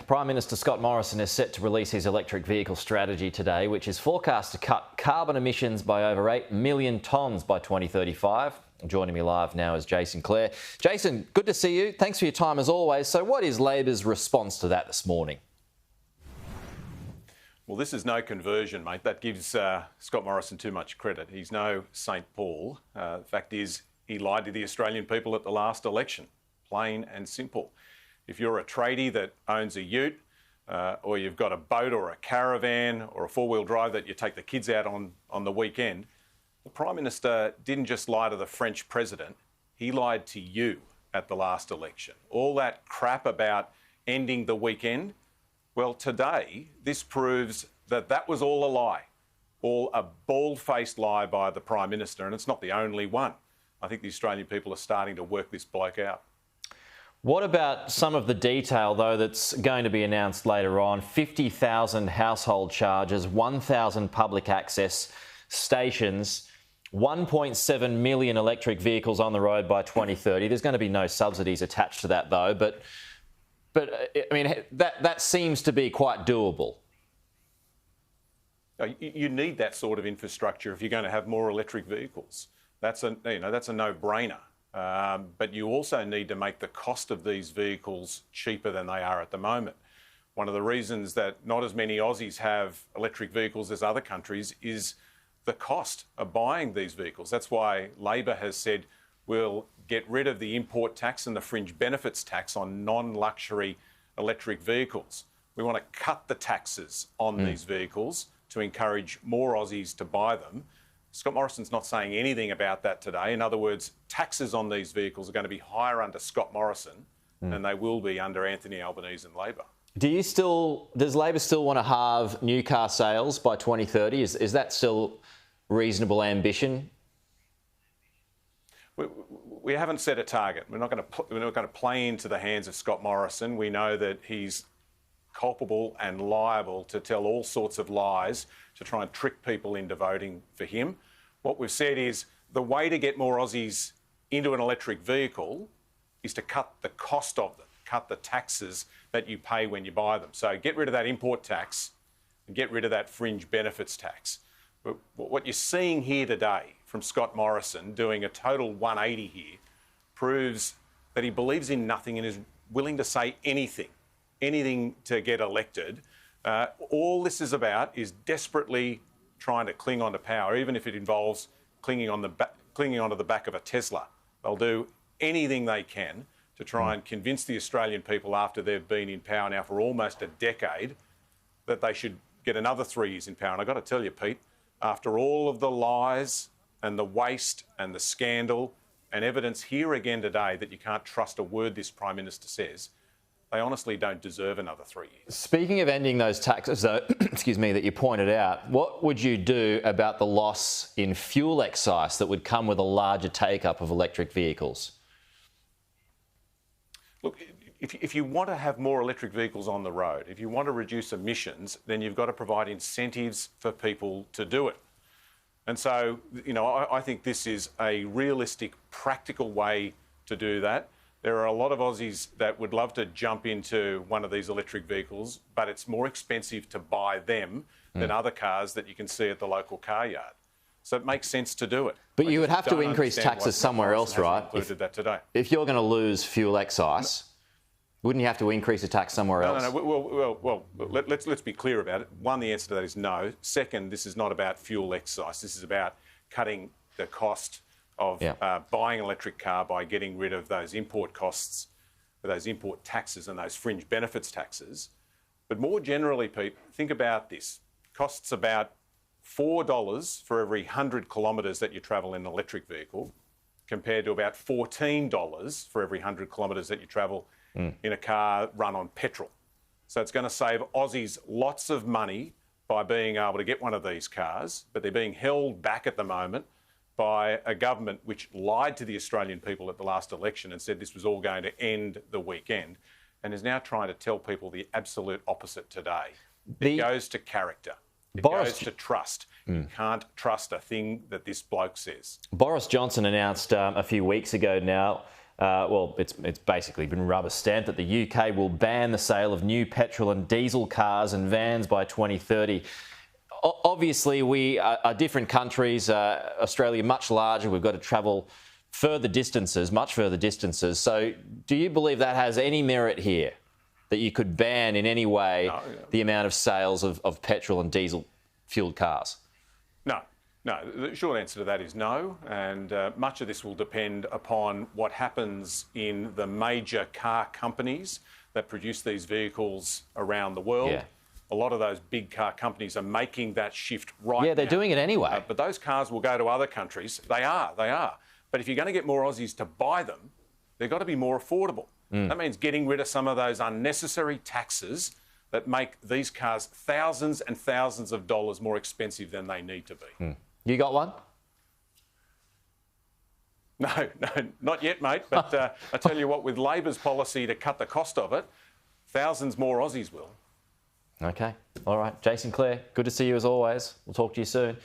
Prime Minister Scott Morrison is set to release his electric vehicle strategy today, which is forecast to cut carbon emissions by over 8 million tonnes by 2035. Joining me live now is Jason Clare. Jason, good to see you. Thanks for your time as always. So what is Labor's response to that this morning? Well, this is no conversion, mate. That gives Scott Morrison too much credit. He's no St Paul. The fact is, he lied to the Australian people at the last election. Plain and simple. If you're a tradie that owns a ute, or you've got a boat or a caravan or a four-wheel drive that you take the kids out on the weekend, the Prime Minister didn't just lie to the French president, he lied to you at the last election. All that crap about ending the weekend, well, today, this proves that that was all a lie, all a bald-faced lie by the Prime Minister, and it's not the only one. I think the Australian people are starting to work this bloke out. What about some of the detail, though, that's going to be announced later on? 50,000 household chargers, 1,000 public access stations, 1.7 million electric vehicles on the road by 2030. There's going to be no subsidies attached to that, though. But I mean, that seems to be quite doable. You need that sort of infrastructure if you're going to have more electric vehicles. That's a no-brainer. But you also need to make the cost of these vehicles cheaper than they are at the moment. One of the reasons that not as many Aussies have electric vehicles as other countries is the cost of buying these vehicles. That's why Labor has said we'll get rid of the import tax and the fringe benefits tax on non-luxury electric vehicles. We want to cut the taxes on these vehicles to encourage more Aussies to buy them. Scott Morrison's not saying anything about that today. In other words, taxes on these vehicles are going to be higher under Scott Morrison than they will be under Anthony Albanese and Labor. Does Labor still want to halve new car sales by 2030? Is that still reasonable ambition? We haven't set a target. We're not going to play into the hands of Scott Morrison. We know that he's culpable and liable to tell all sorts of lies to try and trick people into voting for him. What we've said is the way to get more Aussies into an electric vehicle is to cut the cost of them, cut the taxes that you pay when you buy them. So get rid of that import tax and get rid of that fringe benefits tax. But what you're seeing here today from Scott Morrison doing a total 180 here proves that he believes in nothing and is willing to say anything to get elected. All this is about is desperately trying to cling on to power, even if it involves clinging onto the back of a Tesla. They'll do anything they can to try and convince the Australian people after they've been in power now for almost a decade that they should get another 3 years in power. And I've got to tell you, Pete, after all of the lies and the waste and the scandal and evidence here again today that you can't trust a word this Prime Minister says, they honestly don't deserve another 3 years. Speaking of ending those taxes, though, excuse me, that you pointed out, what would you do about the loss in fuel excise that would come with a larger take-up of electric vehicles? Look, if you want to have more electric vehicles on the road, if you want to reduce emissions, then you've got to provide incentives for people to do it. And so, I think this is a realistic, practical way to do that. There are a lot of Aussies that would love to jump into one of these electric vehicles, but it's more expensive to buy them than other cars that you can see at the local car yard. So it makes sense to do it. But you would have to increase taxes somewhere else, right? If you're going to lose fuel excise, wouldn't you have to increase the tax somewhere else? No. Well, let's be clear about it. One, the answer to that is no. Second, this is not about fuel excise. This is about cutting the cost of buying an electric car by getting rid of those import costs, those import taxes and those fringe benefits taxes. But more generally, Pete, think about this. It costs about $4 for every 100 kilometres that you travel in an electric vehicle, compared to about $14 for every 100 kilometres that you travel in a car run on petrol. So it's going to save Aussies lots of money by being able to get one of these cars, but they're being held back at the moment by a government which lied to the Australian people at the last election and said this was all going to end the weekend, and is now trying to tell people the absolute opposite today. It goes to character. It goes to trust. You can't trust a thing that this bloke says. Boris Johnson announced a few weeks ago now well, it's basically been rubber stamped that the UK will ban the sale of new petrol and diesel cars and vans by 2030. Obviously, we are different countries. Australia much larger. We've got to travel further distances, much further distances. So do you believe that has any merit here, that you could ban in any way the amount of sales of petrol and diesel-fuelled cars? No, the short answer to that is no, and much of this will depend upon what happens in the major car companies that produce these vehicles around the world. Yeah. A lot of those big car companies are making that shift right now. Yeah, they're doing it anyway. But those cars will go to other countries. They are. But if you're going to get more Aussies to buy them, they've got to be more affordable. That means getting rid of some of those unnecessary taxes that make these cars thousands and thousands of dollars more expensive than they need to be. You got one? No, not yet, mate. But I tell you what, with Labor's policy to cut the cost of it, thousands more Aussies will. Okay. All right. Jason, Clare, good to see you as always. We'll talk to you soon.